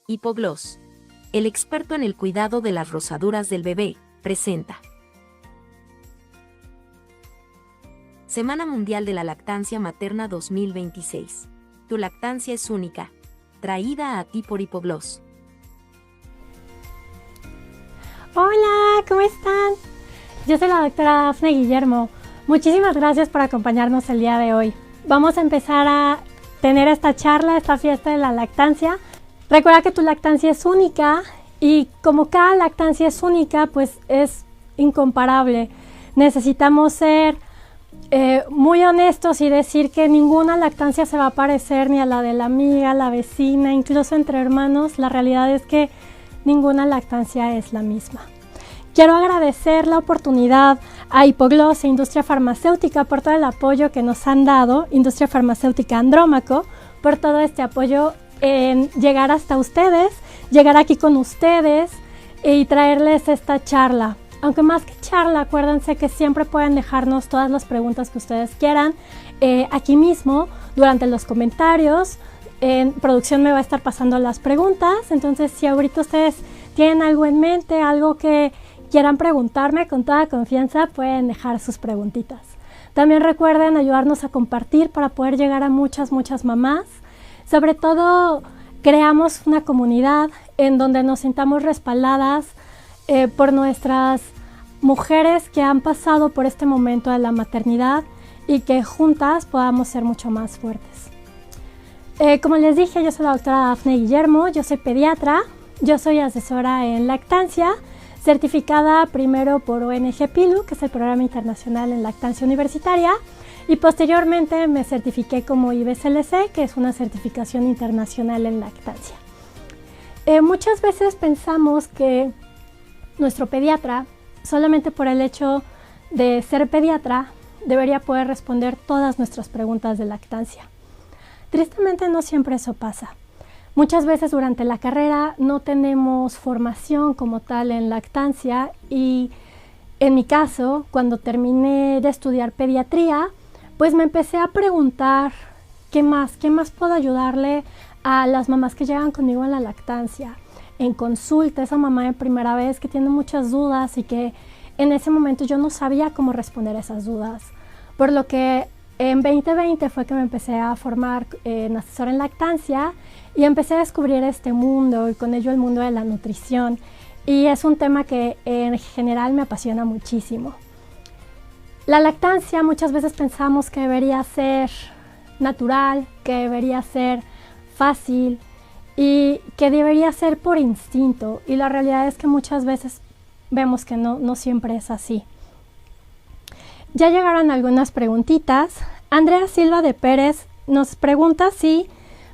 Hipogloss, el experto en el cuidado de las rosaduras del bebé, presenta Semana Mundial de la Lactancia Materna 2026. Tu lactancia es única. Traída a ti por Hipogloss. Hola, ¿cómo están? Yo soy la doctora Dafne Guillermo. Muchísimas gracias por acompañarnos el día de hoy. Vamos a empezar a tener esta charla, esta fiesta de la lactancia. Recuerda que tu lactancia es única y como cada lactancia es única, pues es incomparable. Necesitamos ser muy honestos y decir que ninguna lactancia se va a parecer ni a la de la amiga, la vecina, incluso entre hermanos. La realidad es que ninguna lactancia es la misma. Quiero agradecer la oportunidad a Hipogloss e Industria Farmacéutica por todo el apoyo que nos han dado, Industria Farmacéutica Andrómaco, por todo este apoyo en llegar hasta ustedes, llegar aquí con ustedes y traerles esta charla. Aunque más que charla, acuérdense que siempre pueden dejarnos todas las preguntas que ustedes quieran aquí mismo, durante los comentarios. En producción me va a estar pasando las preguntas, entonces si ahorita ustedes tienen algo en mente, algo que quieran preguntarme, con toda confianza pueden dejar sus preguntitas. También recuerden ayudarnos a compartir para poder llegar a muchas mamás. Sobre todo, creamos una comunidad en donde nos sintamos respaldadas por nuestras mujeres que han pasado por este momento de la maternidad y que juntas podamos ser mucho más fuertes. Como les dije, yo soy la doctora Dafne Guillermo, yo soy pediatra, yo soy asesora en lactancia, certificada primero por ONG PILU, que es el Programa Internacional en Lactancia Universitaria, y posteriormente me certifiqué como IBCLC, que es una certificación internacional en lactancia. Muchas veces pensamos que nuestro pediatra, solamente por el hecho de ser pediatra, debería poder responder todas nuestras preguntas de lactancia. Tristemente no siempre eso pasa. Muchas veces durante la carrera no tenemos formación como tal en lactancia y en mi caso, cuando terminé de estudiar pediatría, pues me empecé a preguntar ¿qué más puedo ayudarle a las mamás que llegan conmigo en la lactancia? En consulta, esa mamá de primera vez que tiene muchas dudas y que en ese momento yo no sabía cómo responder a esas dudas. Por lo que en 2020 fue que me empecé a formar en asesora en lactancia y empecé a descubrir este mundo y con ello el mundo de la nutrición. Y es un tema que en general me apasiona muchísimo. La lactancia muchas veces pensamos que debería ser natural, que debería ser fácil y que debería ser por instinto. Y la realidad es que muchas veces vemos que no siempre es así. Ya llegaron algunas preguntitas. Andrea Silva de Pérez nos pregunta si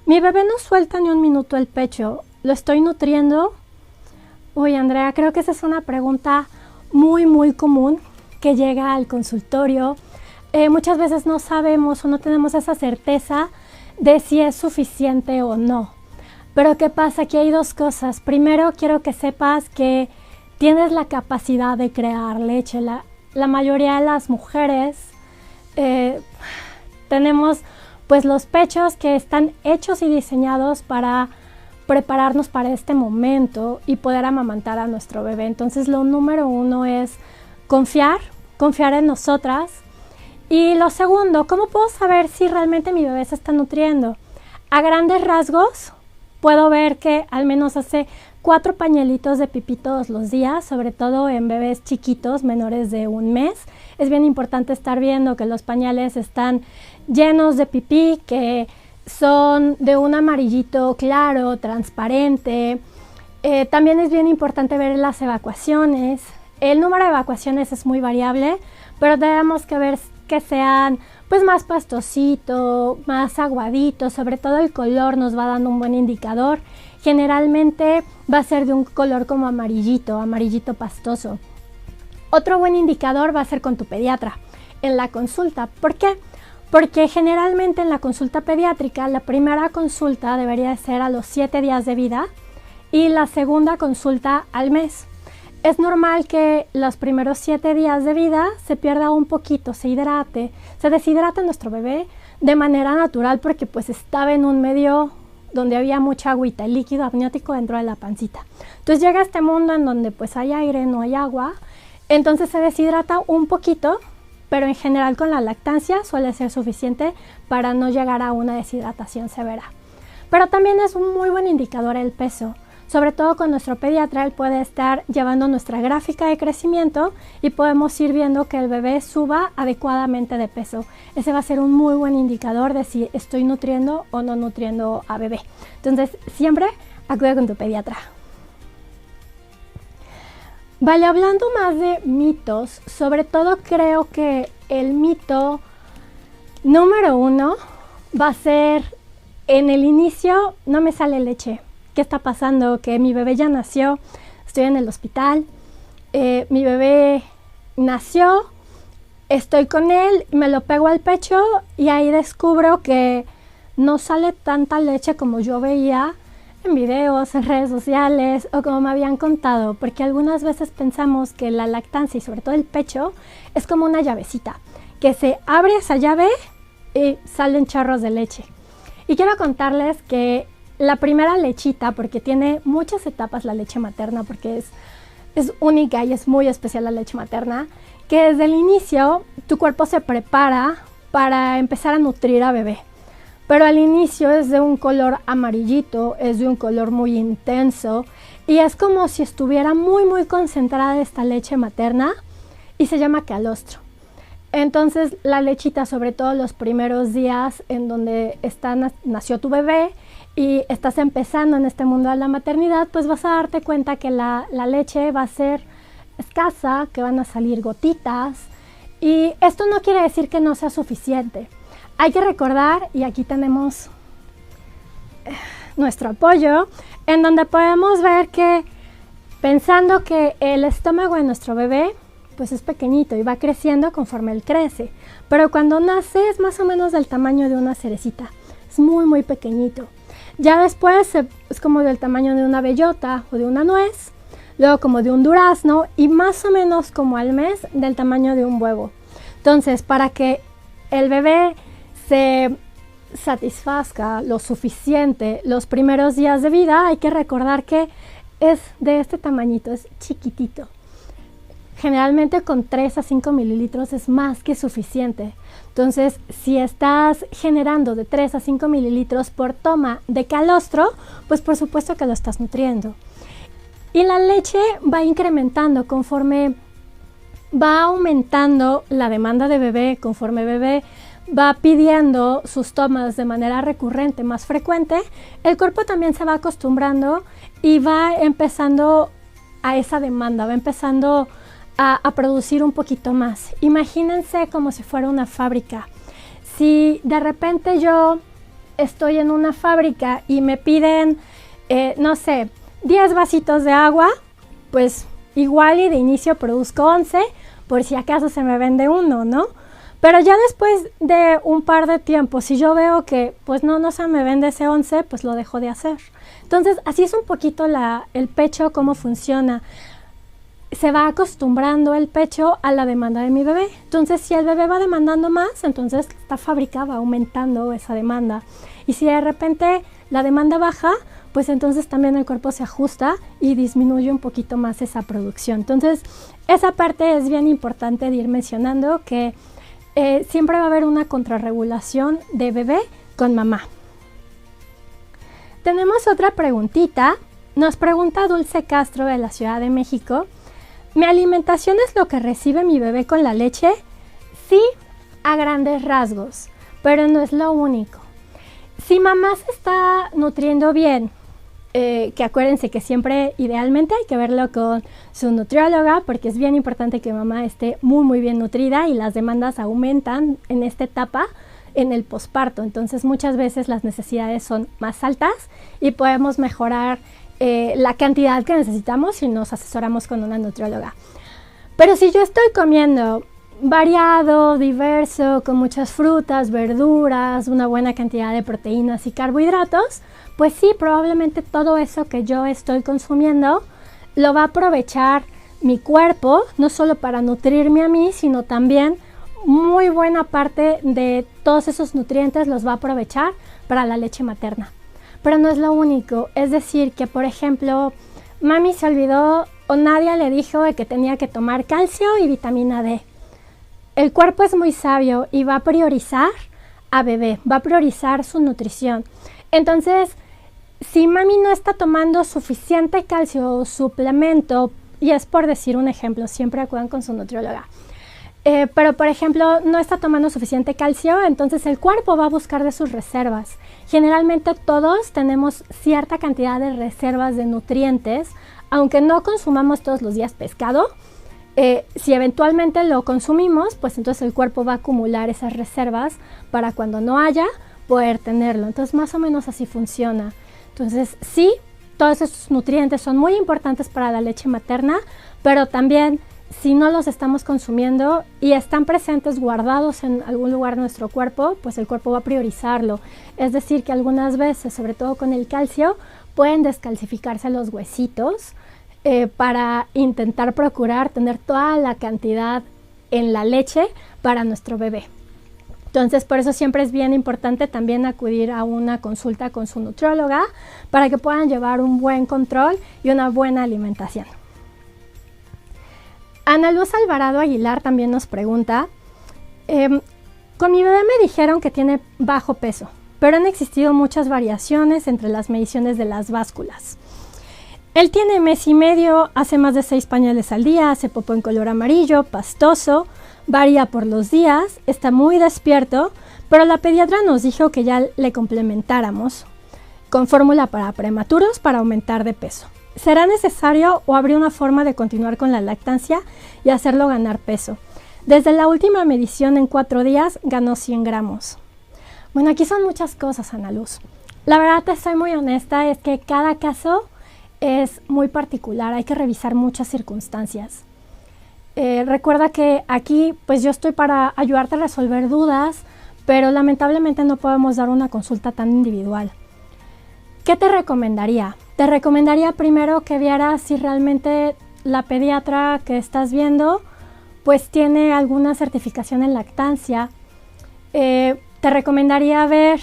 mi bebé no suelta ni un minuto el pecho, ¿lo estoy nutriendo? Uy, Andrea, creo que esa es una pregunta muy común que llega al consultorio. Muchas veces no sabemos o no tenemos esa certeza de si es suficiente o no. Pero ¿qué pasa? Aquí hay dos cosas. Primero, quiero que sepas que tienes la capacidad de crear leche. La mayoría de las mujeres tenemos pues los pechos que están hechos y diseñados para prepararnos para este momento y poder amamantar a nuestro bebé. Entonces lo número uno es confiar en nosotras. Y lo segundo, ¿cómo puedo saber si realmente mi bebé se está nutriendo? A grandes rasgos puedo ver que al menos hace 4 pañuelitos de pipí todos los días, sobre todo en bebés chiquitos menores de 1 mes. Es bien importante estar viendo que los pañales están llenos de pipí, que son de un amarillito claro, transparente. También es bien importante ver las evacuaciones. El número de evacuaciones es muy variable, pero tenemos que ver que sean pues más pastosito, más aguadito, sobre todo el color nos va dando un buen indicador. Generalmente va a ser de un color como amarillito pastoso. Otro buen indicador va a ser con tu pediatra en la consulta. ¿Por qué? Porque generalmente en la consulta pediátrica la primera consulta debería ser a los 7 días de vida y la segunda consulta al mes. Es normal que los primeros 7 días de vida se pierda un poquito, se deshidrate nuestro bebé de manera natural porque pues estaba en un medio donde había mucha agüita, el líquido amniótico dentro de la pancita. Entonces llega a este mundo en donde pues hay aire, no hay agua, entonces se deshidrata un poquito, pero en general con la lactancia suele ser suficiente para no llegar a una deshidratación severa. Pero también es un muy buen indicador el peso. Sobre todo con nuestro pediatra, él puede estar llevando nuestra gráfica de crecimiento y podemos ir viendo que el bebé suba adecuadamente de peso. Ese va a ser un muy buen indicador de si estoy nutriendo o no nutriendo a bebé. Entonces, siempre acude con tu pediatra. Vale, hablando más de mitos, sobre todo creo que el mito número 1 va a ser: en el inicio no me sale leche. ¿Qué está pasando? Que mi bebé ya nació, estoy en el hospital, mi bebé nació, estoy con él, me lo pego al pecho y ahí descubro que no sale tanta leche como yo veía en videos, en redes sociales o como me habían contado, porque algunas veces pensamos que la lactancia y sobre todo el pecho es como una llavecita, que se abre esa llave y salen chorros de leche. Y quiero contarles que la primera lechita, porque tiene muchas etapas la leche materna, porque es única y es muy especial la leche materna, que desde el inicio tu cuerpo se prepara para empezar a nutrir a bebé. Pero al inicio es de un color amarillito, es de un color muy intenso y es como si estuviera muy muy concentrada esta leche materna y se llama calostro. Entonces la lechita, sobre todo los primeros días en donde nació tu bebé y estás empezando en este mundo de la maternidad, pues vas a darte cuenta que la leche va a ser escasa, que van a salir gotitas, y esto no quiere decir que no sea suficiente. Hay que recordar, y aquí tenemos nuestro apoyo, en donde podemos ver que pensando que el estómago de nuestro bebé pues es pequeñito y va creciendo conforme él crece, pero cuando nace es más o menos del tamaño de una cerecita, es muy muy pequeñito. Ya después es como del tamaño de una bellota o de una nuez, luego como de un durazno y más o menos como al mes del tamaño de un huevo. Entonces, para que el bebé se satisfazca lo suficiente los primeros días de vida, hay que recordar que es de este tamañito, es chiquitito. Generalmente con 3 a 5 mililitros es más que suficiente. Entonces, si estás generando de 3 a 5 mililitros por toma de calostro, pues por supuesto que lo estás nutriendo. Y la leche va incrementando conforme va aumentando la demanda de bebé, conforme bebé va pidiendo sus tomas de manera recurrente, más frecuente, el cuerpo también se va acostumbrando y va empezando a esa demanda, va empezando a producir un poquito más. Imagínense como si fuera una fábrica. Si de repente yo estoy en una fábrica y me piden, no sé, 10 vasitos de agua, pues igual y de inicio produzco 11, por si acaso se me vende uno, ¿no? Pero ya después de un par de tiempo, si yo veo que pues no se me vende ese 11, pues lo dejo de hacer. Entonces, así es un poquito el pecho, cómo funciona. Se va acostumbrando el pecho a la demanda de mi bebé. Entonces, si el bebé va demandando más, entonces esta fábrica va aumentando esa demanda. Y si de repente la demanda baja, pues entonces también el cuerpo se ajusta y disminuye un poquito más esa producción. Entonces, esa parte es bien importante de ir mencionando, que siempre va a haber una contrarregulación de bebé con mamá. Tenemos otra preguntita. Nos pregunta Dulce Castro de la Ciudad de México: ¿mi alimentación es lo que recibe mi bebé con la leche? Sí, a grandes rasgos, pero no es lo único. Si mamá se está nutriendo bien, que acuérdense que siempre idealmente hay que verlo con su nutrióloga, porque es bien importante que mamá esté muy muy bien nutrida y las demandas aumentan en esta etapa, en el posparto. Entonces muchas veces las necesidades son más altas y podemos mejorar la cantidad que necesitamos si nos asesoramos con una nutrióloga. Pero si yo estoy comiendo variado, diverso, con muchas frutas, verduras, una buena cantidad de proteínas y carbohidratos, pues sí, probablemente todo eso que yo estoy consumiendo lo va a aprovechar mi cuerpo, no solo para nutrirme a mí, sino también muy buena parte de todos esos nutrientes los va a aprovechar para la leche materna. pero no es lo único. Es decir, que por ejemplo, mami se olvidó o nadie le dijo de que tenía que tomar calcio y vitamina D. El cuerpo es muy sabio y va a priorizar a bebé, va a priorizar su nutrición. Entonces, si mami no está tomando suficiente calcio o suplemento, y es por decir un ejemplo, siempre acudan con su nutrióloga, pero por ejemplo no está tomando suficiente calcio, entonces el cuerpo va a buscar de sus reservas. Generalmente todos tenemos cierta cantidad de reservas de nutrientes, aunque no consumamos todos los días pescado. Si eventualmente lo consumimos, pues entonces el cuerpo va a acumular esas reservas para cuando no haya, poder tenerlo. Entonces más o menos así funciona. Entonces sí, todos esos nutrientes son muy importantes para la leche materna, pero también si no los estamos consumiendo y están presentes guardados en algún lugar de nuestro cuerpo, pues el cuerpo va a priorizarlo. Es decir, que algunas veces, sobre todo con el calcio, pueden descalcificarse los huesitos para intentar procurar tener toda la cantidad en la leche para nuestro bebé. Entonces, por eso siempre es bien importante también acudir a una consulta con su nutrióloga para que puedan llevar un buen control y una buena alimentación. Ana Luz Alvarado Aguilar también nos pregunta, con mi bebé me dijeron que tiene bajo peso, pero han existido muchas variaciones entre las mediciones de las básculas. Él tiene mes y medio, hace más de 6 pañales al día, hace popó en color amarillo, pastoso, varía por los días, está muy despierto, pero la pediatra nos dijo que ya le complementáramos con fórmula para prematuros para aumentar de peso. ¿Será necesario o habría una forma de continuar con la lactancia y hacerlo ganar peso? Desde la última medición en 4 días ganó 100 gramos. Bueno, aquí son muchas cosas, Ana Luz. La verdad, te soy muy honesta, es que cada caso es muy particular, hay que revisar muchas circunstancias. Recuerda que aquí pues yo estoy para ayudarte a resolver dudas, pero lamentablemente no podemos dar una consulta tan individual. ¿Qué te recomendaría? Te recomendaría primero que vieras si realmente la pediatra que estás viendo pues tiene alguna certificación en lactancia. Te recomendaría ver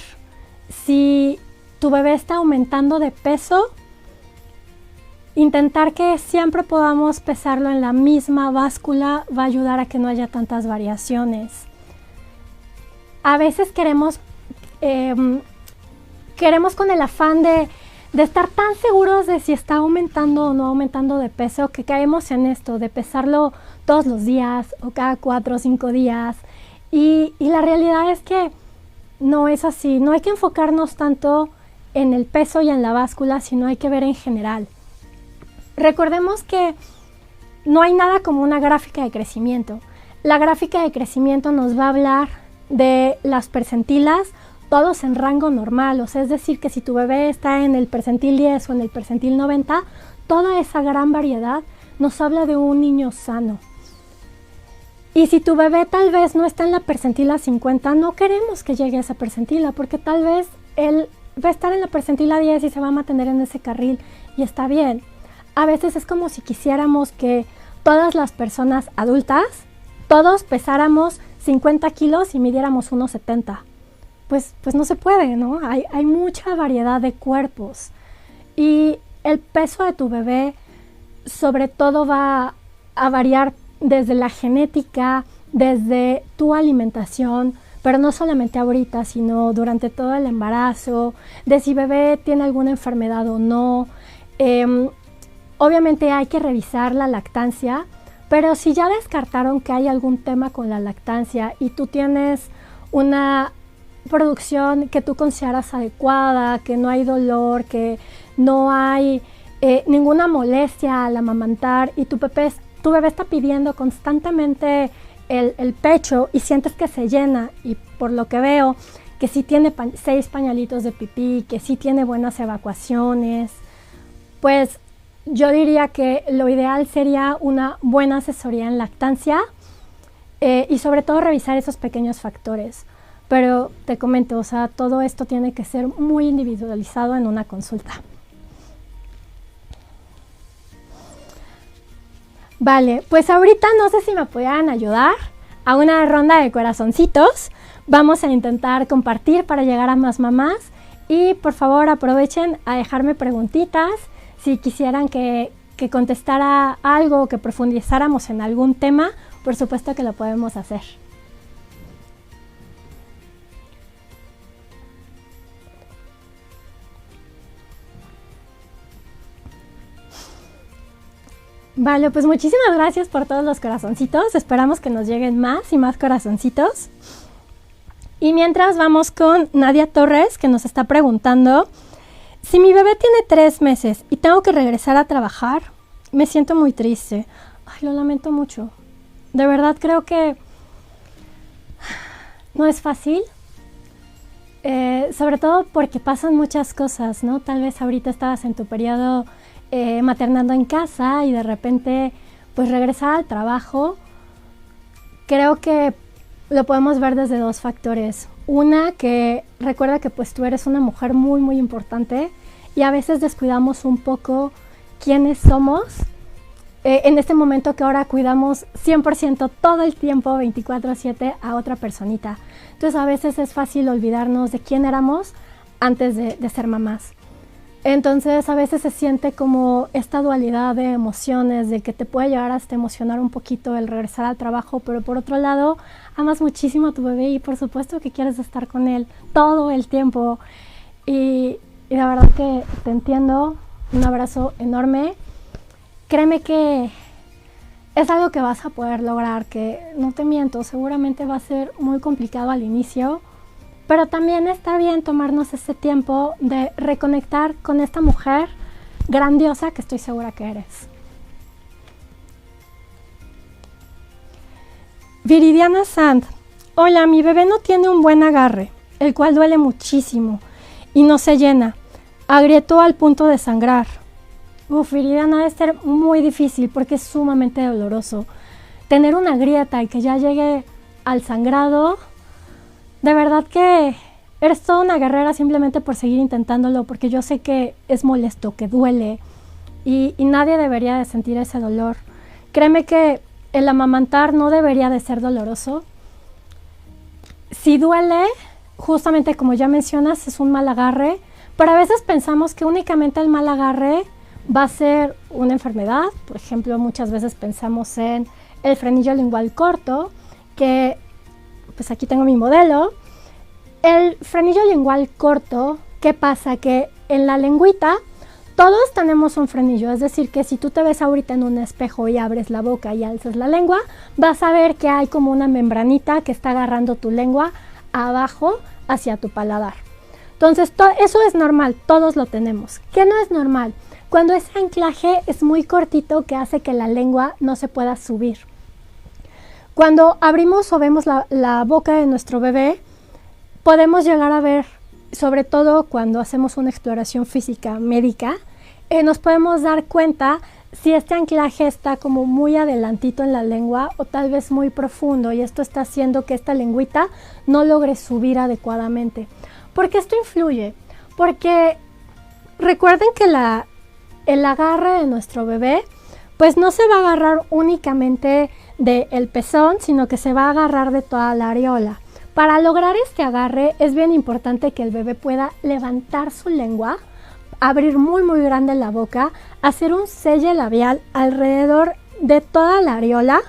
si tu bebé está aumentando de peso. Intentar que siempre podamos pesarlo en la misma báscula va a ayudar a que no haya tantas variaciones. A veces queremos con el afán de estar tan seguros de si está aumentando o no aumentando de peso que caemos en esto de pesarlo todos los días o cada 4 o 5 días. Y la realidad es que no es así. No hay que enfocarnos tanto en el peso y en la báscula, sino hay que ver en general. Recordemos que no hay nada como una gráfica de crecimiento. La gráfica de crecimiento nos va a hablar de las percentilas, todos en rango normal. O sea, es decir, que si tu bebé está en el percentil 10 o en el percentil 90, toda esa gran variedad nos habla de un niño sano. Y si tu bebé tal vez no está en la percentila 50, no queremos que llegue a esa percentila, porque tal vez él va a estar en la percentila 10 y se va a mantener en ese carril y está bien. A veces es como si quisiéramos que todas las personas adultas, todos pesáramos 50 kilos y midiéramos 1,70. Pues no se puede, ¿no? Hay mucha variedad de cuerpos. Y el peso de tu bebé sobre todo va a variar desde la genética, desde tu alimentación, pero no solamente ahorita, sino durante todo el embarazo, de si bebé tiene alguna enfermedad o no. Obviamente hay que revisar la lactancia, pero si ya descartaron que hay algún tema con la lactancia y tú tienes una producción que tú consideras adecuada, que no hay dolor, que no hay ninguna molestia al amamantar y tu bebé está pidiendo constantemente el pecho y sientes que se llena, y por lo que veo que sí tiene 6 pañalitos de pipí, que sí tiene buenas evacuaciones, pues yo diría que lo ideal sería una buena asesoría en lactancia y sobre todo revisar esos pequeños factores. Pero te comento, o sea, todo esto tiene que ser muy individualizado en una consulta. Vale, pues ahorita no sé si me pudieran ayudar a una ronda de corazoncitos. Vamos a intentar compartir para llegar a más mamás Y por favor aprovechen a dejarme preguntitas si quisieran que contestara algo, que profundizáramos en algún tema, por supuesto que lo podemos hacer. Vale, pues muchísimas gracias por todos los corazoncitos. Esperamos que nos lleguen más y más corazoncitos. Y mientras vamos con Nadia Torres, que nos está preguntando: si mi bebé tiene 3 meses y tengo que regresar a trabajar, me siento muy triste. Ay, lo lamento mucho. De verdad creo que no es fácil. Sobre todo porque pasan muchas cosas, ¿no? Tal vez ahorita estabas en tu periodo maternando en casa y de repente pues regresar al trabajo. Creo que lo podemos ver desde 2 factores. Una, que recuerda que pues tú eres una mujer muy muy importante y a veces descuidamos un poco quiénes somos en este momento que ahora cuidamos 100% todo el tiempo 24/7 a otra personita. Entonces a veces es fácil olvidarnos de quién éramos antes de ser mamás. Entonces a veces se siente como esta dualidad de emociones, de que te puede llegar hasta emocionar un poquito el regresar al trabajo, pero por otro lado amas muchísimo a tu bebé y por supuesto que quieres estar con él todo el tiempo. Y la verdad que te entiendo, un abrazo enorme. Créeme que es algo que vas a poder lograr, que no te miento, seguramente va a ser muy complicado al inicio, pero también está bien tomarnos ese tiempo de reconectar con esta mujer grandiosa que estoy segura que eres. Viridiana Sand: hola, mi bebé no tiene un buen agarre, el cual duele muchísimo y no se llena. Agrietó al punto de sangrar. Viridiana, debe ser muy difícil porque es sumamente doloroso. Tener una grieta y que ya llegue al sangrado, de verdad que eres toda una guerrera simplemente por seguir intentándolo, porque yo sé que es molesto, que duele y nadie debería de sentir ese dolor. Créeme que el amamantar no debería de ser doloroso. Si duele, justamente como ya mencionas, es un mal agarre, pero a veces pensamos que únicamente el mal agarre va a ser una enfermedad. Por ejemplo, muchas veces pensamos en el frenillo lingual corto, que pues aquí tengo mi modelo. El frenillo lingual corto, ¿qué pasa? Que en la lengüita todos tenemos un frenillo, es decir, que si tú te ves ahorita en un espejo y abres la boca y alzas la lengua, vas a ver que hay como una membranita que está agarrando tu lengua abajo hacia tu paladar. Entonces, eso es normal, todos lo tenemos. ¿Qué no es normal? Cuando ese anclaje es muy cortito, que hace que la lengua no se pueda subir. Cuando abrimos o vemos la boca de nuestro bebé, podemos llegar a ver, sobre todo cuando hacemos una exploración física médica, nos podemos dar cuenta si este anclaje está como muy adelantito en la lengua o tal vez muy profundo, y esto está haciendo que esta lengüita no logre subir adecuadamente. ¿Por qué esto influye? Porque recuerden que el agarre de nuestro bebé pues no se va a agarrar únicamente del pezón, sino que se va a agarrar de toda la areola. Para lograr este agarre es bien importante que el bebé pueda levantar su lengua, abrir muy muy grande la boca, hacer un selle labial alrededor de toda la areola,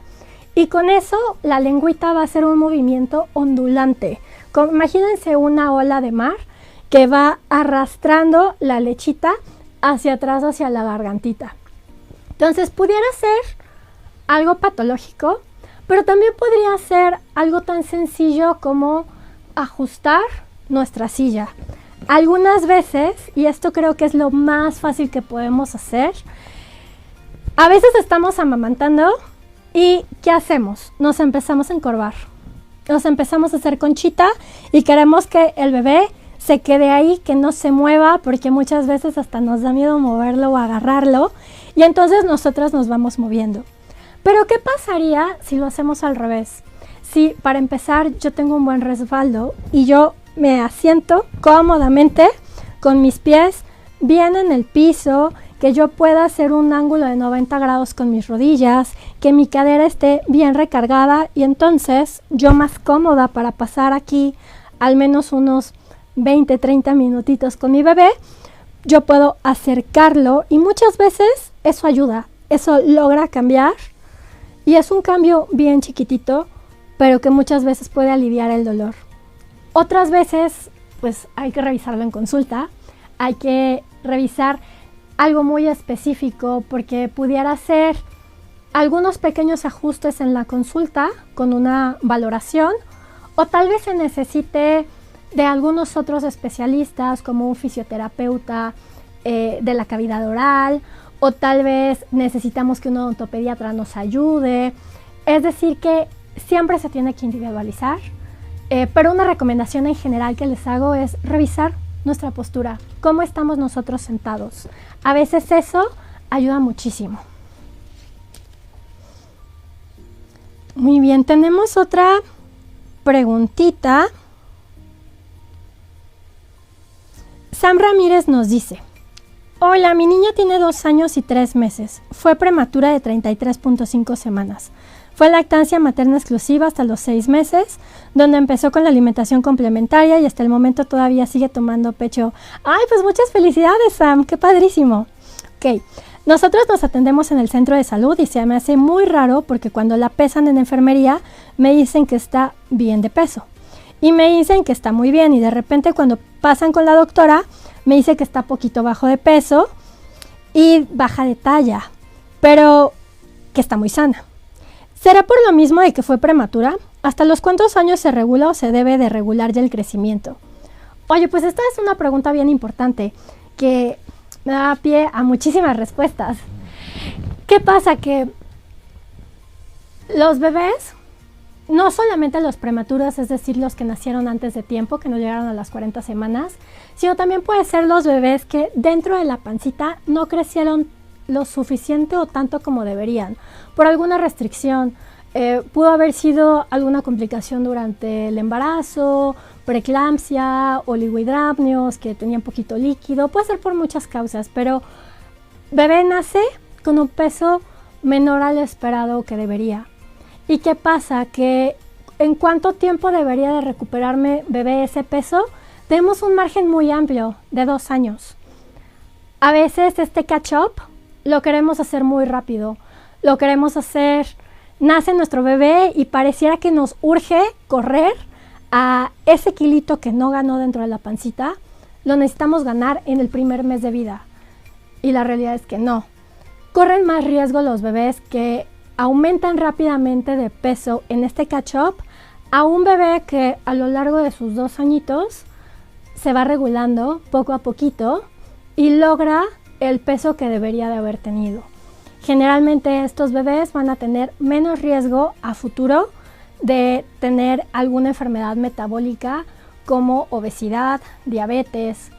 y con eso la lengüita va a hacer un movimiento ondulante. Imagínense una ola de mar que va arrastrando la lechita hacia atrás, hacia la gargantita. Entonces pudiera ser algo patológico, pero también podría ser algo tan sencillo como ajustar nuestra silla. Algunas veces, y esto creo que es lo más fácil que podemos hacer, a veces estamos amamantando y ¿qué hacemos? Nos empezamos a encorvar. Nos empezamos a hacer conchita y queremos que el bebé se quede ahí, que no se mueva, porque muchas veces hasta nos da miedo moverlo o agarrarlo, y entonces nosotras nos vamos moviendo. Pero ¿qué pasaría si lo hacemos al revés? Si para empezar yo tengo un buen respaldo y yo me asiento cómodamente con mis pies bien en el piso, que yo pueda hacer un ángulo de 90 grados con mis rodillas, que mi cadera esté bien recargada y entonces yo más cómoda para pasar aquí al menos unos 20, 30 minutitos con mi bebé, yo puedo acercarlo y muchas veces eso ayuda, eso logra cambiar y es un cambio bien chiquitito, pero que muchas veces puede aliviar el dolor. Otras veces, pues hay que revisarlo en consulta, hay que revisar algo muy específico porque pudiera ser algunos pequeños ajustes en la consulta con una valoración o tal vez se necesite de algunos otros especialistas como un fisioterapeuta de la cavidad oral o tal vez necesitamos que un odontopediatra nos ayude. Es decir que siempre se tiene que individualizar, pero una recomendación en general que les hago es revisar nuestra postura, cómo estamos nosotros sentados. A veces eso ayuda muchísimo. Muy bien, tenemos otra preguntita. Sam Ramírez nos dice: hola, mi niña tiene 2 años y 3 meses. Fue prematura de 33.5 semanas. Fue lactancia materna exclusiva hasta los 6 meses, donde empezó con la alimentación complementaria y hasta el momento todavía sigue tomando pecho. ¡Ay, pues muchas felicidades, Sam! ¡Qué padrísimo! Ok, nosotros nos atendemos en el centro de salud y se me hace muy raro porque cuando la pesan en enfermería me dicen que está bien de peso. Y me dicen que está muy bien y de repente cuando pasan con la doctora me dice que está poquito bajo de peso y baja de talla, pero que está muy sana. ¿Será por lo mismo de que fue prematura? ¿Hasta los cuántos años se regula o se debe de regular ya el crecimiento? Oye, pues esta es una pregunta bien importante que me da pie a muchísimas respuestas. ¿Qué pasa? Que los bebés, no solamente los prematuros, es decir, los que nacieron antes de tiempo, que no llegaron a las 40 semanas, sino también puede ser los bebés que dentro de la pancita no crecieron lo suficiente o tanto como deberían, por alguna restricción. Pudo haber sido alguna complicación durante el embarazo, preeclampsia, oligohidramnios, que tenían poquito líquido, puede ser por muchas causas, pero bebé nace con un peso menor al esperado que debería. ¿Y qué pasa? Que ¿en cuánto tiempo debería de recuperarme bebé ese peso? Tenemos un margen muy amplio de 2 años. A veces este catch-up lo queremos hacer muy rápido, lo queremos hacer, nace nuestro bebé y pareciera que nos urge correr a ese kilito que no ganó dentro de la pancita, lo necesitamos ganar en el primer mes de vida. Y la realidad es que no. Corren más riesgo los bebés que aumentan rápidamente de peso en este catch-up a un bebé que a lo largo de sus 2 añitos se va regulando poco a poquito y logra el peso que debería de haber tenido. Generalmente estos bebés van a tener menos riesgo a futuro de tener alguna enfermedad metabólica como obesidad, diabetes.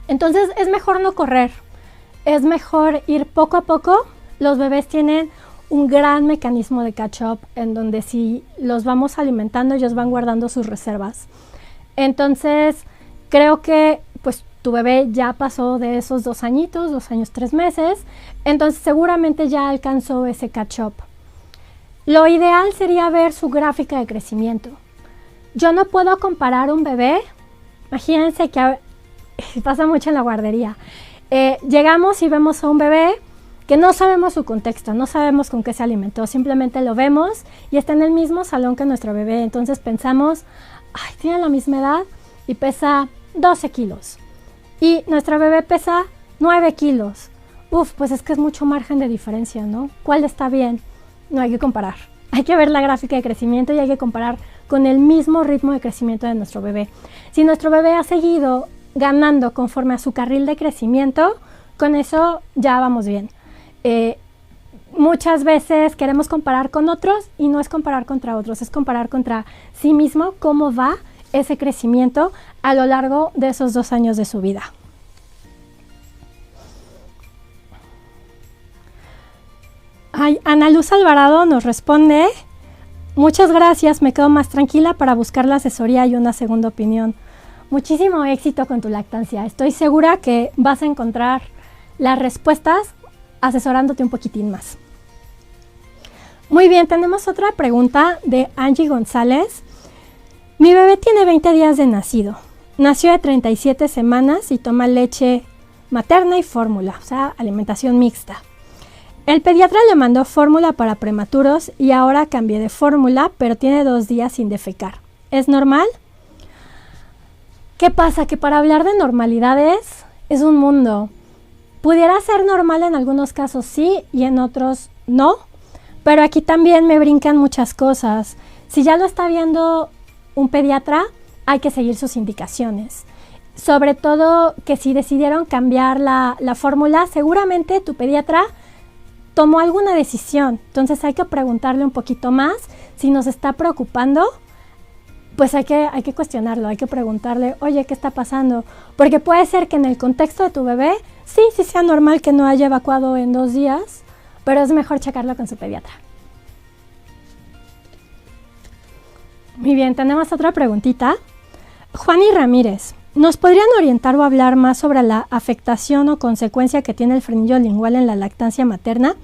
Entonces es mejor no correr, es mejor ir poco a poco. Los bebés tienen un gran mecanismo de catch-up en donde si los vamos alimentando ellos van guardando sus reservas. Entonces creo que pues tu bebé ya pasó de esos 2 añitos, 2 años, 3 meses, entonces seguramente ya alcanzó ese catch-up. Lo ideal sería ver su gráfica de crecimiento. Yo no puedo comparar un bebé, imagínense que pasa mucho en la guardería. Llegamos y vemos a un bebé que no sabemos su contexto, no sabemos con qué se alimentó, simplemente lo vemos y está en el mismo salón que nuestro bebé, entonces pensamos, ay, tiene la misma edad y pesa 12 kilos. Y nuestra bebé pesa 9 kilos. Uf, pues es que es mucho margen de diferencia, ¿no? ¿Cuál está bien? No hay que comparar. Hay que ver la gráfica de crecimiento y hay que comparar con el mismo ritmo de crecimiento de nuestro bebé. Si nuestro bebé ha seguido ganando conforme a su carril de crecimiento, con eso ya vamos bien. Muchas veces queremos comparar con otros y no es comparar contra otros, es comparar contra sí mismo cómo va ese crecimiento a lo largo de esos 2 años de su vida. Ay, Ana Luz Alvarado nos responde: muchas gracias, me quedo más tranquila para buscar la asesoría y una segunda opinión. Muchísimo éxito con tu lactancia. Estoy segura que vas a encontrar las respuestas asesorándote un poquitín más. Muy bien, tenemos otra pregunta de Angie González. Mi bebé tiene 20 días de nacido. nació de 37 semanas y toma leche materna y fórmula, o sea, alimentación mixta. El pediatra le mandó fórmula para prematuros y ahora cambié de fórmula, pero tiene 2 días sin defecar. ¿Es normal? ¿Qué pasa? Que para hablar de normalidades es un mundo. Pudiera ser normal en algunos casos sí y en otros no, pero aquí también me brincan muchas cosas. Si ya lo está viendo un pediatra, hay que seguir sus indicaciones. Sobre todo que si decidieron cambiar la fórmula, seguramente tu pediatra tomó alguna decisión. Entonces hay que preguntarle un poquito más. Si nos está preocupando, pues hay que cuestionarlo, hay que preguntarle, oye, ¿qué está pasando? Porque puede ser que en el contexto de tu bebé, sí sea normal que no haya evacuado en 2 días, pero es mejor checarlo con su pediatra. Muy bien, tenemos otra preguntita. Juani Ramírez, ¿nos podrían orientar o hablar más sobre la afectación o consecuencia que tiene el frenillo lingual en la lactancia materna?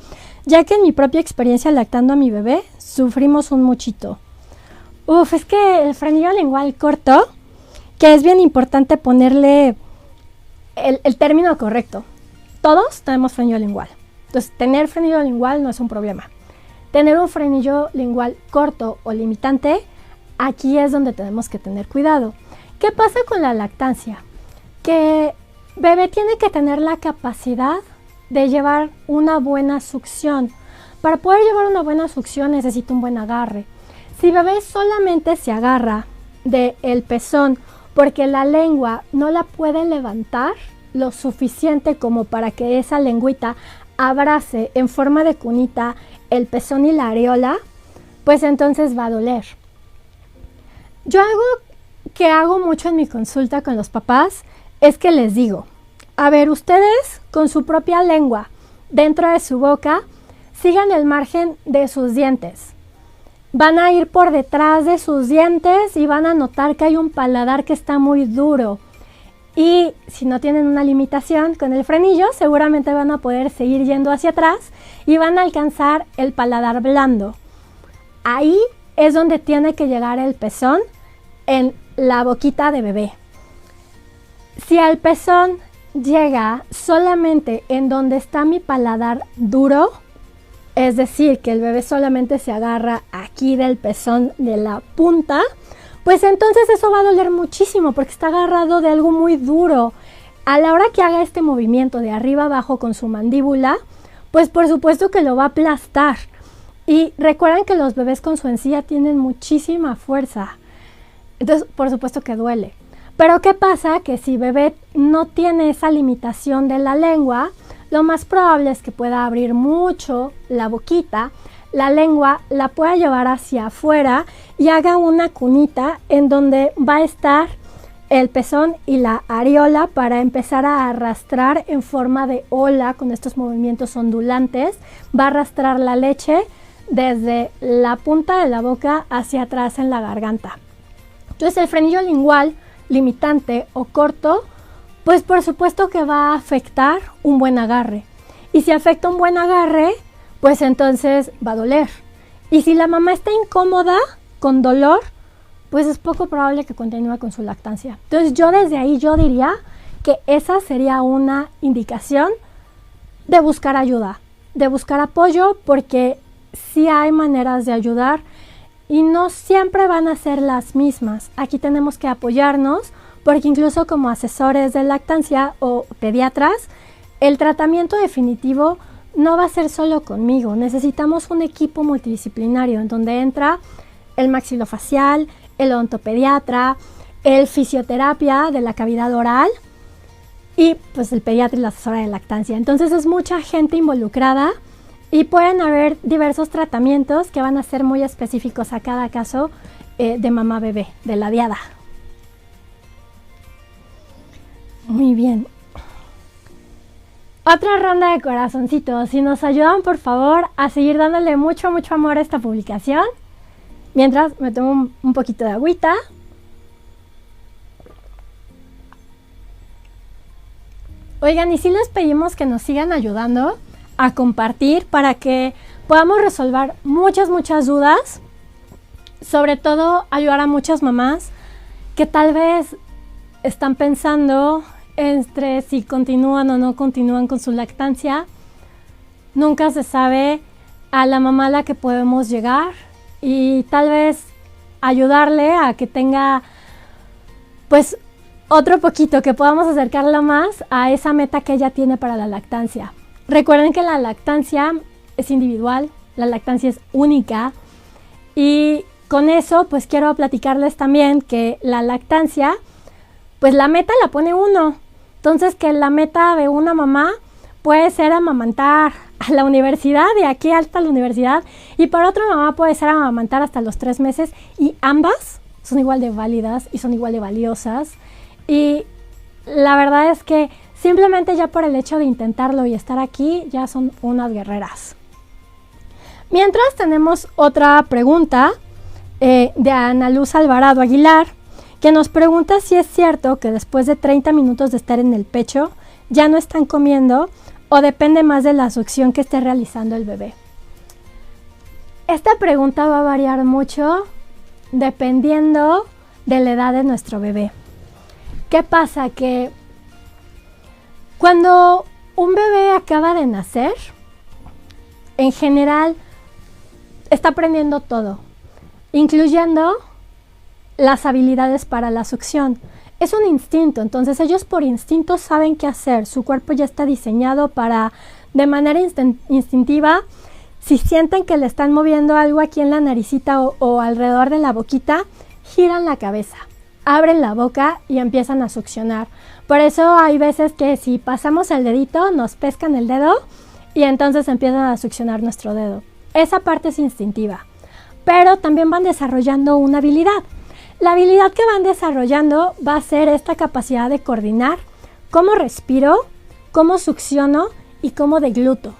Ya que en mi propia experiencia lactando a mi bebé, sufrimos un muchito. Es que el frenillo lingual corto, que es bien importante ponerle el término correcto. Todos tenemos frenillo lingual. Entonces, tener frenillo lingual no es un problema. Tener un frenillo lingual corto o limitante, aquí es donde tenemos que tener cuidado. ¿Qué pasa con la lactancia? Que bebé tiene que tener la capacidad de llevar una buena succión. Para poder llevar una buena succión necesita un buen agarre. Si bebé solamente se agarra del pezón porque la lengua no la puede levantar lo suficiente como para que esa lengüita abrace en forma de cunita el pezón y la areola, pues entonces va a doler. Yo hago mucho en mi consulta con los papás es que les digo, a ver, ustedes con su propia lengua dentro de su boca sigan el margen de sus dientes. Van a ir por detrás de sus dientes y van a notar que hay un paladar que está muy duro. Y si no tienen una limitación con el frenillo, seguramente van a poder seguir yendo hacia atrás y van a alcanzar el paladar blando. Ahí es donde tiene que llegar el pezón en la boquita de bebé. Si el pezón llega solamente en donde está mi paladar duro, es decir, que el bebé solamente se agarra aquí del pezón de la punta, pues entonces eso va a doler muchísimo porque está agarrado de algo muy duro. A la hora que haga este movimiento de arriba abajo con su mandíbula, pues por supuesto que lo va a aplastar. Y recuerden que los bebés con su encía tienen muchísima fuerza. Entonces, por supuesto que duele. Pero ¿qué pasa? Que si bebé no tiene esa limitación de la lengua, lo más probable es que pueda abrir mucho la boquita, la lengua la pueda llevar hacia afuera y haga una cunita en donde va a estar el pezón y la areola para empezar a arrastrar en forma de ola con estos movimientos ondulantes. Va a arrastrar la leche desde la punta de la boca hacia atrás en la garganta. Entonces el frenillo lingual limitante o corto, pues por supuesto que va a afectar un buen agarre. Y si afecta un buen agarre, pues entonces va a doler. Y si la mamá está incómoda, con dolor, pues es poco probable que continúe con su lactancia. Entonces yo desde ahí yo diría que esa sería una indicación de buscar ayuda, de buscar apoyo, porque sí hay maneras de ayudar y no siempre van a ser las mismas. Aquí tenemos que apoyarnos porque incluso como asesores de lactancia o pediatras, el tratamiento definitivo no va a ser solo conmigo. Necesitamos un equipo multidisciplinario en donde entra el maxilofacial, el odontopediatra, el fisioterapia de la cavidad oral y pues el pediatra y la asesora de lactancia. Entonces es mucha gente involucrada y pueden haber diversos tratamientos que van a ser muy específicos a cada caso de mamá bebé, de la diada. Muy bien. Otra ronda de corazoncitos. Si nos ayudan, por favor, a seguir dándole mucho amor a esta publicación. Mientras me tomo un poquito de agüita. Oigan, y sí les pedimos que nos sigan ayudando a compartir para que podamos resolver muchas dudas. Sobre todo, ayudar a muchas mamás que tal vez están pensando entre si continúan o no continúan con su lactancia. Nunca se sabe a la mamá a la que podemos llegar y tal vez ayudarle a que tenga pues otro poquito, que podamos acercarla más a esa meta que ella tiene para la lactancia. Recuerden que la lactancia es individual, la lactancia es única y con eso pues quiero platicarles también que la lactancia, pues la meta la pone uno. Entonces que la meta de una mamá puede ser amamantar a la universidad, de aquí hasta la universidad, y para otra mamá puede ser amamantar hasta los 3 meses, y ambas son igual de válidas y son igual de valiosas. Y la verdad es que simplemente ya por el hecho de intentarlo y estar aquí, ya son unas guerreras. Mientras tenemos otra pregunta de Ana Luz Alvarado Aguilar, que nos pregunta si es cierto que después de 30 minutos de estar en el pecho, ya no están comiendo o depende más de la succión que esté realizando el bebé. Esta pregunta va a variar mucho dependiendo de la edad de nuestro bebé. ¿Qué pasa? Que cuando un bebé acaba de nacer, en general está aprendiendo todo, incluyendo las habilidades para la succión. Es un instinto, entonces ellos por instinto saben qué hacer. Su cuerpo ya está diseñado para, de manera instintiva, si sienten que le están moviendo algo aquí en la naricita o alrededor de la boquita, giran la cabeza, abren la boca y empiezan a succionar. Por eso hay veces que si pasamos el dedito, nos pescan el dedo y entonces empiezan a succionar nuestro dedo. Esa parte es instintiva, pero también van desarrollando una habilidad. La habilidad que van desarrollando va a ser esta capacidad de coordinar cómo respiro, cómo succiono y cómo degluto.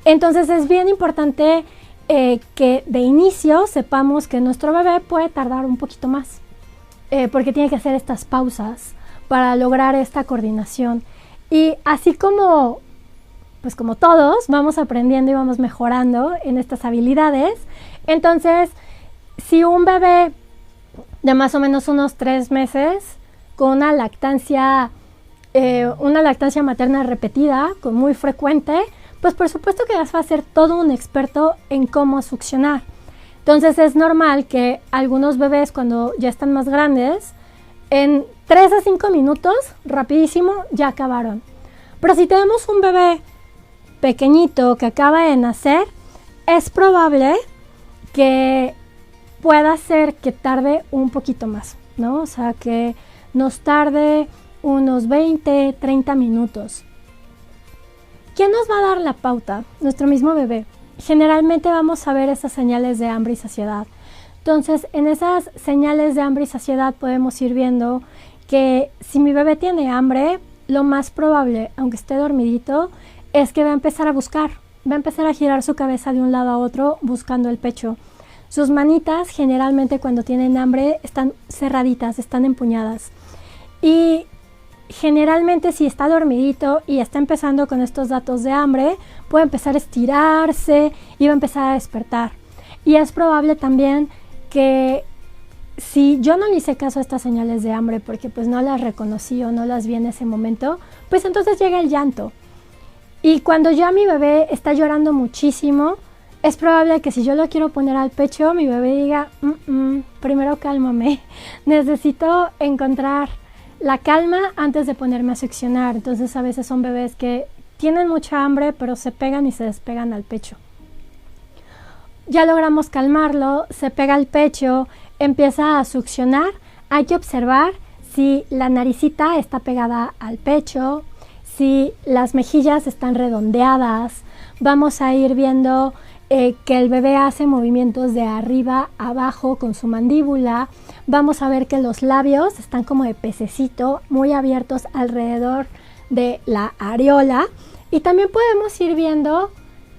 Entonces es bien importante que de inicio sepamos que nuestro bebé puede tardar un poquito más, porque tiene que hacer estas pausas para lograr esta coordinación. Y así como, pues como todos, vamos aprendiendo y vamos mejorando en estas habilidades. Entonces, si un bebé de más o menos unos 3 meses, con una lactancia materna repetida, con muy frecuente, pues por supuesto que ya va a ser todo un experto en cómo succionar. Entonces es normal que algunos bebés, cuando ya están más grandes, en 3 a 5 minutos, rapidísimo, ya acabaron. Pero si tenemos un bebé pequeñito que acaba de nacer, es probable que pueda ser que tarde un poquito más, ¿no? O sea, que nos tarde unos 20, 30 minutos. ¿Quién nos va a dar la pauta? Nuestro mismo bebé. Generalmente vamos a ver esas señales de hambre y saciedad. Entonces, en esas señales de hambre y saciedad podemos ir viendo que si mi bebé tiene hambre, lo más probable, aunque esté dormidito, es que va a empezar a buscar, va a empezar a girar su cabeza de un lado a otro buscando el pecho. Sus manitas generalmente cuando tienen hambre están cerraditas, están empuñadas. Y generalmente si está dormidito y está empezando con estos datos de hambre, puede empezar a estirarse y va a empezar a despertar. Y es probable también que si yo no le hice caso a estas señales de hambre porque pues no las reconocí o no las vi en ese momento, pues entonces llega el llanto. Y cuando ya mi bebé está llorando muchísimo, es probable que si yo lo quiero poner al pecho, mi bebé diga, primero cálmame, necesito encontrar la calma antes de ponerme a succionar. Entonces a veces son bebés que tienen mucha hambre, pero se pegan y se despegan al pecho. Ya logramos calmarlo, se pega al pecho, empieza a succionar. Hay que observar si la naricita está pegada al pecho, si las mejillas están redondeadas. Vamos a ir viendo que el bebé hace movimientos de arriba a abajo con su mandíbula. Vamos a ver que los labios están como de pececito, muy abiertos alrededor de la areola. Y también podemos ir viendo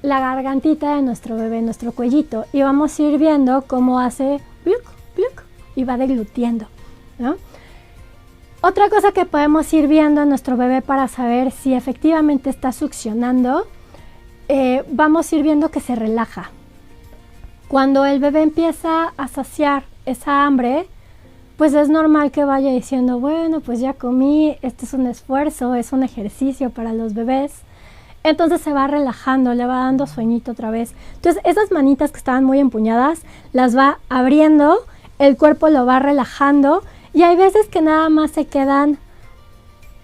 la gargantita de nuestro bebé, nuestro cuellito. Y vamos a ir viendo cómo hace pliuc, pliuc, y va deglutiendo, ¿no? Otra cosa que podemos ir viendo en nuestro bebé para saber si efectivamente está succionando, vamos a ir viendo que se relaja. Cuando el bebé empieza a saciar esa hambre, pues es normal que vaya diciendo, bueno, pues ya comí, este es un esfuerzo, es un ejercicio para los bebés. Entonces se va relajando, le va dando sueñito otra vez. Entonces esas manitas que estaban muy empuñadas, las va abriendo, el cuerpo lo va relajando y hay veces que nada más se quedan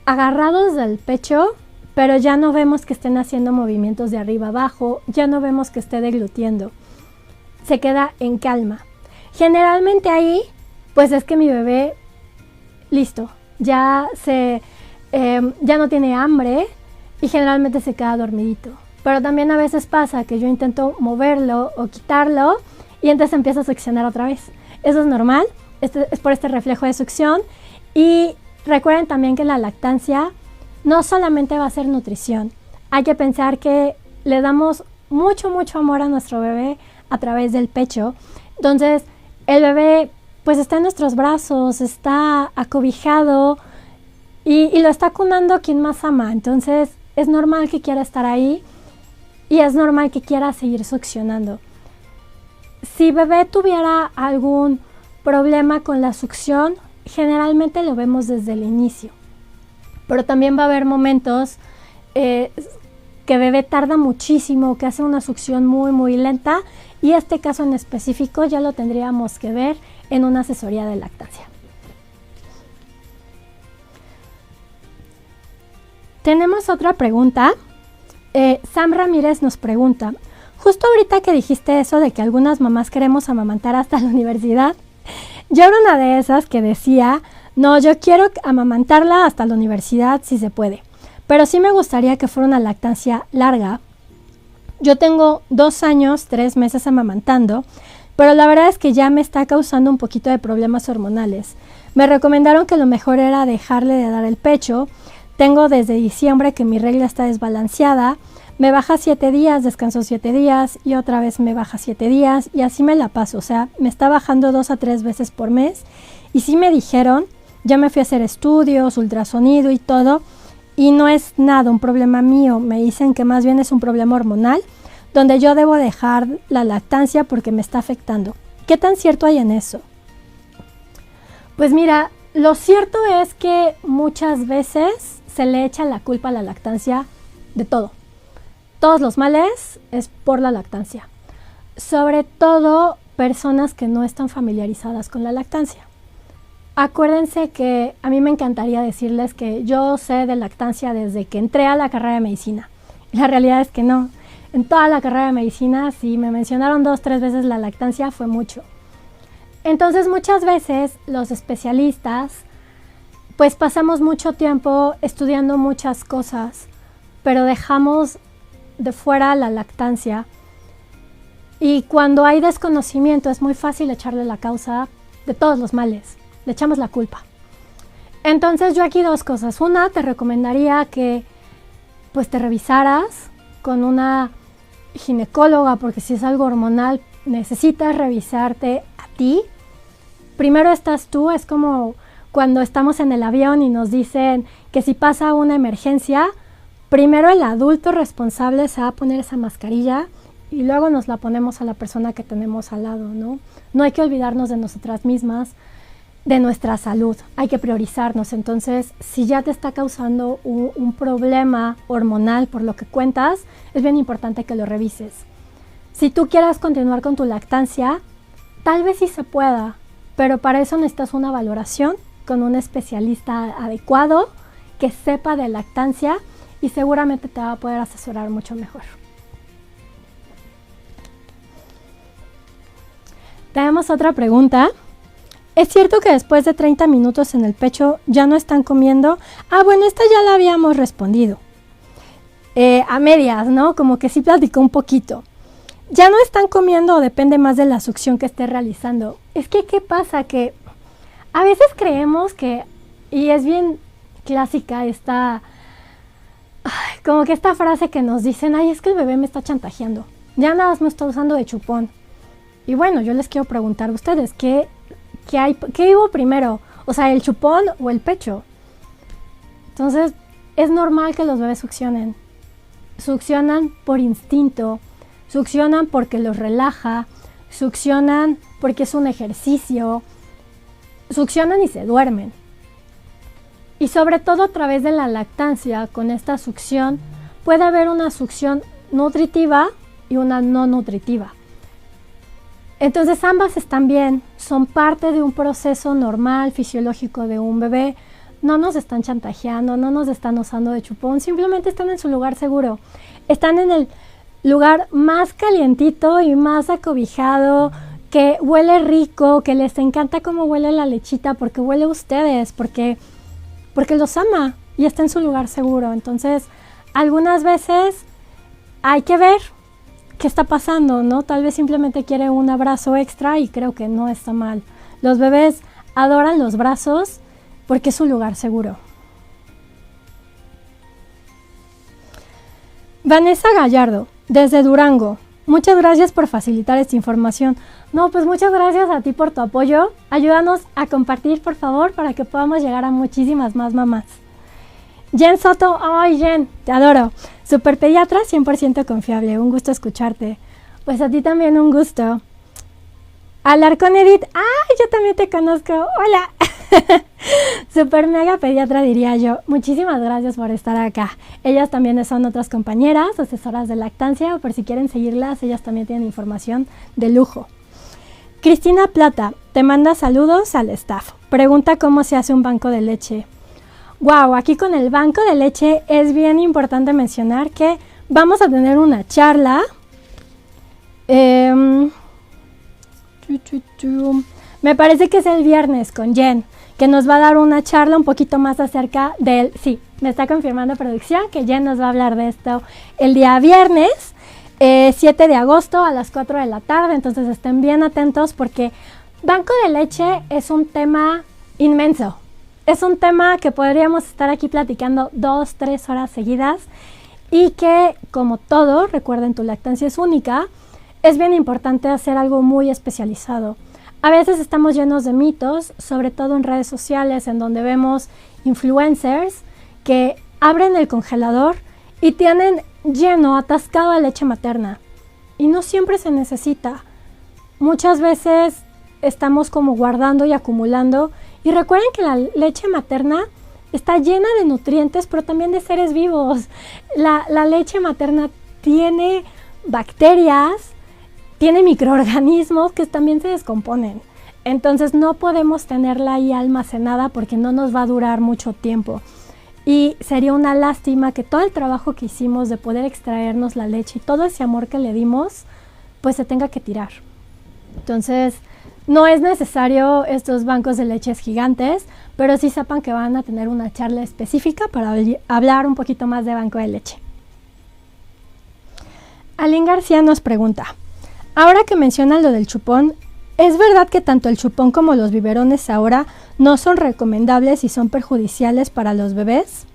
agarrados del pecho, pero ya no vemos que estén haciendo movimientos de arriba abajo, ya no vemos que esté deglutiendo. Se queda en calma. Generalmente ahí, pues es que mi bebé, listo, ya no tiene hambre y generalmente se queda dormidito. Pero también a veces pasa que yo intento moverlo o quitarlo y entonces empieza a succionar otra vez. Eso es normal, es por este reflejo de succión. Y recuerden también que la lactancia no solamente va a ser nutrición. Hay que pensar que le damos mucho amor a nuestro bebé a través del pecho. Entonces, el bebé pues está en nuestros brazos, está acobijado y lo está cunando quien más ama. Entonces, es normal que quiera estar ahí y es normal que quiera seguir succionando. Si bebé tuviera algún problema con la succión, generalmente lo vemos desde el inicio. Pero también va a haber momentos que bebé tarda muchísimo, que hace una succión muy lenta, y este caso en específico ya lo tendríamos que ver en una asesoría de lactancia. Tenemos otra pregunta. Sam Ramírez nos pregunta, justo ahorita que dijiste eso de que algunas mamás queremos amamantar hasta la universidad, yo era una de esas que decía, no, yo quiero amamantarla hasta la universidad si se puede, pero sí me gustaría que fuera una lactancia larga. Yo tengo 2 años, 3 meses amamantando, pero la verdad es que ya me está causando un poquito de problemas hormonales. Me recomendaron que lo mejor era dejarle de dar el pecho. Tengo desde diciembre que mi regla está desbalanceada. Me baja 7 días, descanso 7 días y otra vez me baja 7 días y así me la paso. O sea, me está bajando 2 a 3 veces por mes. Y sí me dijeron, ya me fui a hacer estudios, ultrasonido y todo, y no es nada un problema mío. Me dicen que más bien es un problema hormonal, donde yo debo dejar la lactancia porque me está afectando. ¿Qué tan cierto hay en eso? Pues mira, lo cierto es que muchas veces se le echa la culpa a la lactancia de todo. Todos los males es por la lactancia. Sobre todo personas que no están familiarizadas con la lactancia. Acuérdense que a mí me encantaría decirles que yo sé de lactancia desde que entré a la carrera de medicina. La realidad es que no. En toda la carrera de medicina, si me mencionaron 2 o 3 veces la lactancia, fue mucho. Entonces, muchas veces los especialistas, pues pasamos mucho tiempo estudiando muchas cosas, pero dejamos de fuera la lactancia. Y cuando hay desconocimiento, es muy fácil echarle la causa de todos los males. Le echamos la culpa. Entonces, yo aquí 2 cosas. Una, te recomendaría que pues te revisaras con una ginecóloga, porque si es algo hormonal, necesitas revisarte a ti. Primero estás tú, es como cuando estamos en el avión y nos dicen que si pasa una emergencia, primero el adulto responsable se va a poner esa mascarilla y luego nos la ponemos a la persona que tenemos al lado, ¿no? No hay que olvidarnos de nosotras mismas, de nuestra salud, hay que priorizarnos. Entonces, si ya te está causando un problema hormonal por lo que cuentas, es bien importante que lo revises. Si tú quieras continuar con tu lactancia, tal vez sí se pueda, pero para eso necesitas una valoración con un especialista adecuado que sepa de lactancia y seguramente te va a poder asesorar mucho mejor. Tenemos otra pregunta. ¿Es cierto que después de 30 minutos en el pecho ya no están comiendo? Bueno, esta ya la habíamos respondido. A medias, ¿no? Como que sí platicó un poquito. Ya no están comiendo o depende más de la succión que esté realizando. Es que, ¿qué pasa? Que a veces creemos que, y es bien clásica esta, como que esta frase que nos dicen, es que el bebé me está chantajeando. Ya nada más me está usando de chupón. Y bueno, yo les quiero preguntar a ustedes, ¿qué hubo primero? O sea, ¿el chupón o el pecho? Entonces, es normal que los bebés succionen. Succionan por instinto, succionan porque los relaja, succionan porque es un ejercicio, succionan y se duermen. Y sobre todo a través de la lactancia, con esta succión, puede haber una succión nutritiva y una no nutritiva. Entonces ambas están bien, son parte de un proceso normal, fisiológico de un bebé. No nos están chantajeando, no nos están usando de chupón, simplemente están en su lugar seguro. Están en el lugar más calientito y más acobijado, que huele rico, que les encanta cómo huele la lechita, porque huele a ustedes, porque los ama y está en su lugar seguro. Entonces, algunas veces hay que ver qué está pasando, ¿no? Tal vez simplemente quiere un abrazo extra y creo que no está mal. Los bebés adoran los brazos porque es un lugar seguro. Vanessa Gallardo, desde Durango. Muchas gracias por facilitar esta información. No, pues muchas gracias a ti por tu apoyo. Ayúdanos a compartir, por favor, para que podamos llegar a muchísimas más mamás. Jen Soto, ay Jen, te adoro. Super pediatra 100% confiable, un gusto escucharte. Pues a ti también un gusto. Alarcón Edith, ay, yo también te conozco, hola. Super mega pediatra diría yo. Muchísimas gracias por estar acá. Ellas también son otras compañeras, asesoras de lactancia, o por si quieren seguirlas, ellas también tienen información de lujo. Cristina Plata, te manda saludos al staff. Pregunta cómo se hace un banco de leche. Wow, aquí con el banco de leche es bien importante mencionar que vamos a tener una charla. Me parece que es el viernes con Jen, que nos va a dar una charla un poquito más acerca del... Sí, me está confirmando producción que Jen nos va a hablar de esto el día viernes, 7 de agosto a las 4 de la tarde. Entonces estén bien atentos porque banco de leche es un tema inmenso. Es un tema que podríamos estar aquí platicando 2-3 horas seguidas y que, como todo, recuerden, tu lactancia es única, es bien importante hacer algo muy especializado. A veces estamos llenos de mitos, sobre todo en redes sociales, en donde vemos influencers que abren el congelador y tienen lleno, atascado de leche materna. Y no siempre se necesita. Muchas veces estamos como guardando y acumulando. Y recuerden que la leche materna está llena de nutrientes, pero también de seres vivos. La leche materna tiene bacterias, tiene microorganismos que también se descomponen. Entonces no podemos tenerla ahí almacenada porque no nos va a durar mucho tiempo. Y sería una lástima que todo el trabajo que hicimos de poder extraernos la leche y todo ese amor que le dimos, pues se tenga que tirar. Entonces, no es necesario estos bancos de leches gigantes, pero sí sepan que van a tener una charla específica para hablar un poquito más de banco de leche. Aline García nos pregunta, ahora que mencionan lo del chupón, ¿es verdad que tanto el chupón como los biberones ahora no son recomendables y son perjudiciales para los bebés?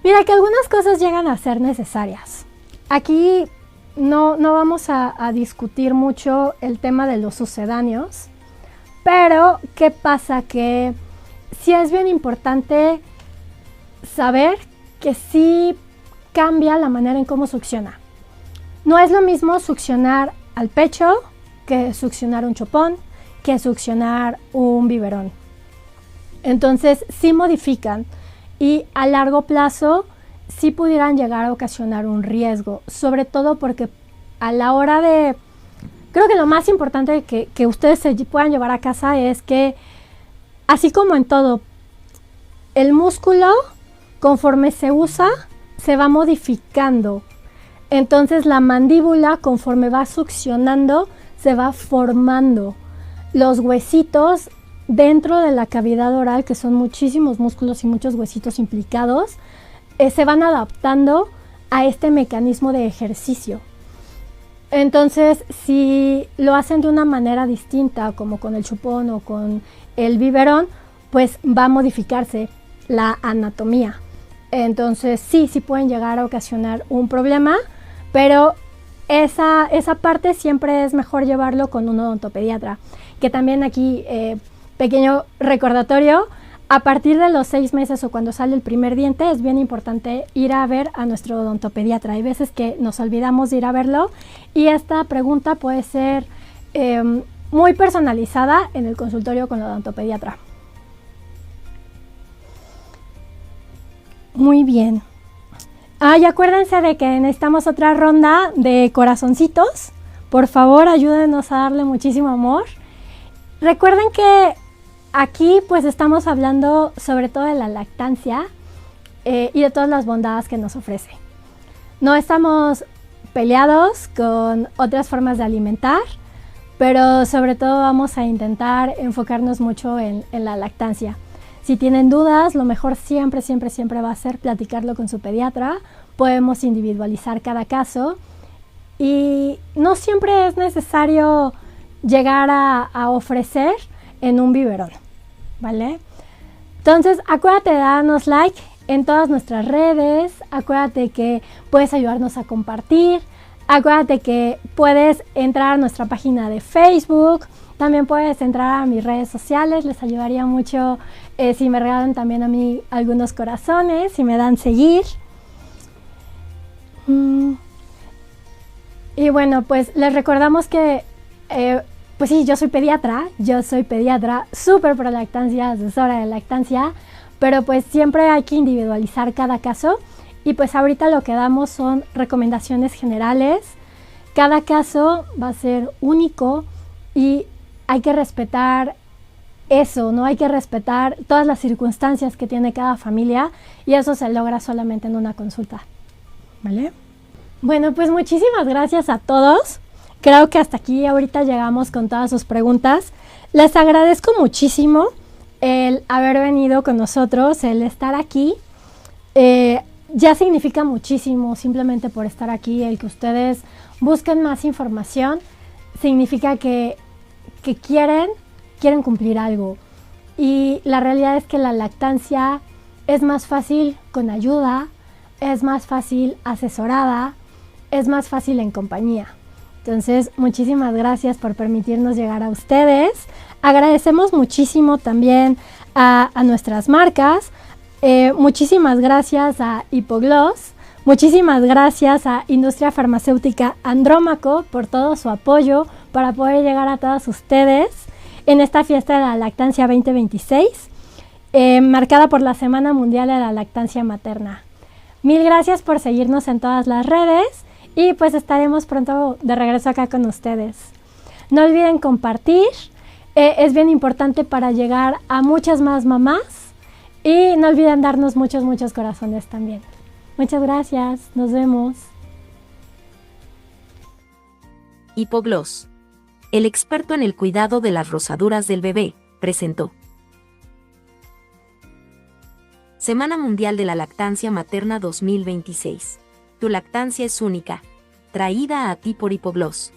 Mira que algunas cosas llegan a ser necesarias. Aquí no vamos a discutir mucho el tema de los sucedáneos, pero ¿qué pasa? Que sí es bien importante saber que sí cambia la manera en cómo succiona. No es lo mismo succionar al pecho que succionar un chupón, que succionar un biberón. Entonces sí modifican y a largo plazo sí pudieran llegar a ocasionar un riesgo, sobre todo porque a la hora de... Creo que lo más importante que ustedes se puedan llevar a casa es que, así como en todo, el músculo, conforme se usa, se va modificando. Entonces la mandíbula, conforme va succionando, se va formando. Los huesitos dentro de la cavidad oral, que son muchísimos músculos y muchos huesitos implicados, se van adaptando a este mecanismo de ejercicio. Entonces, si lo hacen de una manera distinta, como con el chupón o con el biberón, pues va a modificarse la anatomía. Entonces, sí pueden llegar a ocasionar un problema, pero esa parte siempre es mejor llevarlo con un odontopediatra. Que también aquí, pequeño recordatorio, a partir de los 6 meses o cuando sale el primer diente es bien importante ir a ver a nuestro odontopediatra. Hay veces que nos olvidamos de ir a verlo y esta pregunta puede ser muy personalizada en el consultorio con la odontopediatra. Muy bien. Y acuérdense de que necesitamos otra ronda de corazoncitos. Por favor, ayúdenos a darle muchísimo amor. Recuerden que aquí pues estamos hablando sobre todo de la lactancia y de todas las bondades que nos ofrece. No estamos peleados con otras formas de alimentar, pero sobre todo vamos a intentar enfocarnos mucho en la lactancia. Si tienen dudas, lo mejor siempre va a ser platicarlo con su pediatra. Podemos individualizar cada caso y no siempre es necesario llegar a ofrecer en un biberón, ¿vale? Entonces, acuérdate de darnos like en todas nuestras redes, acuérdate que puedes ayudarnos a compartir, acuérdate que puedes entrar a nuestra página de Facebook, también puedes entrar a mis redes sociales, les ayudaría mucho si me regalan también a mí algunos corazones, si me dan seguir. Y bueno, pues les recordamos que, pues sí, yo soy pediatra, súper pro lactancia, asesora de lactancia, pero pues siempre hay que individualizar cada caso y pues ahorita lo que damos son recomendaciones generales. Cada caso va a ser único y hay que respetar eso, ¿no? Hay que respetar todas las circunstancias que tiene cada familia y eso se logra solamente en una consulta, ¿vale? Bueno, pues muchísimas gracias a todos. Creo que hasta aquí ahorita llegamos con todas sus preguntas. Les agradezco muchísimo el haber venido con nosotros, el estar aquí. Ya significa muchísimo simplemente por estar aquí, el que ustedes busquen más información, significa que quieren cumplir algo. Y la realidad es que la lactancia es más fácil con ayuda, es más fácil asesorada, es más fácil en compañía. Entonces, muchísimas gracias por permitirnos llegar a ustedes. Agradecemos muchísimo también a nuestras marcas. Muchísimas gracias a Hipogloss. Muchísimas gracias a Industria Farmacéutica Andrómaco por todo su apoyo para poder llegar a todas ustedes en esta fiesta de la lactancia 2026, marcada por la Semana Mundial de la Lactancia Materna. Mil gracias por seguirnos en todas las redes y pues estaremos pronto de regreso acá con ustedes. No olviden compartir, es bien importante para llegar a muchas más mamás y no olviden darnos muchos corazones también. Muchas gracias, nos vemos. Hipogloss, el experto en el cuidado de las rosaduras del bebé, presentó. Semana Mundial de la Lactancia Materna 2026. Tu lactancia es única. Traída a ti por Hipogloss.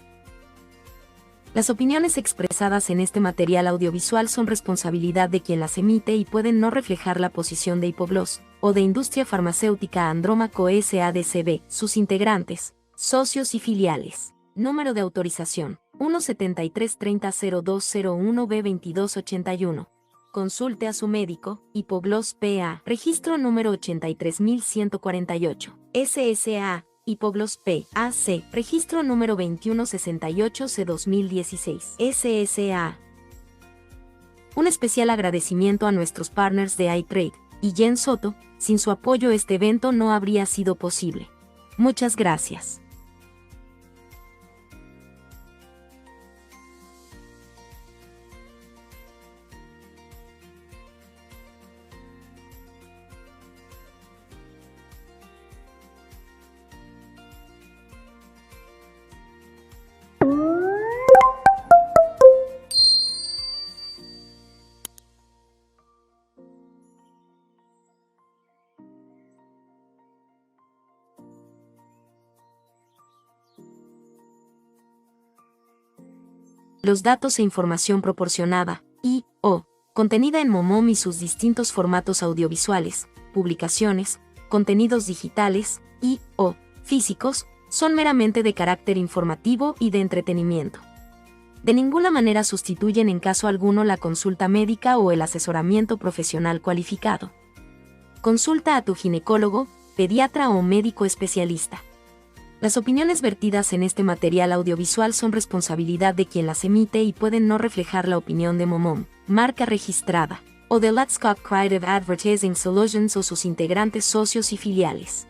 Las opiniones expresadas en este material audiovisual son responsabilidad de quien las emite y pueden no reflejar la posición de Hipogloss o de Industria Farmacéutica Andrómaco SADCB, sus integrantes, socios y filiales. Número de autorización: 173300201B2281. Consulte a su médico. Hipogloss PA. Registro número 83148. SSA. Hipogloss PAC. Registro número 2168C2016. SSA. Un especial agradecimiento a nuestros partners de iTrade y Jen Soto. Sin su apoyo este evento no habría sido posible. Muchas gracias. Los datos e información proporcionada, y, o, contenida en Momom y sus distintos formatos audiovisuales, publicaciones, contenidos digitales, y, o, físicos, son meramente de carácter informativo y de entretenimiento. De ninguna manera sustituyen en caso alguno la consulta médica o el asesoramiento profesional cualificado. Consulta a tu ginecólogo, pediatra o médico especialista. Las opiniones vertidas en este material audiovisual son responsabilidad de quien las emite y pueden no reflejar la opinión de Momom, marca registrada, o de Let's Talk Creative Advertising Solutions o sus integrantes, socios y filiales.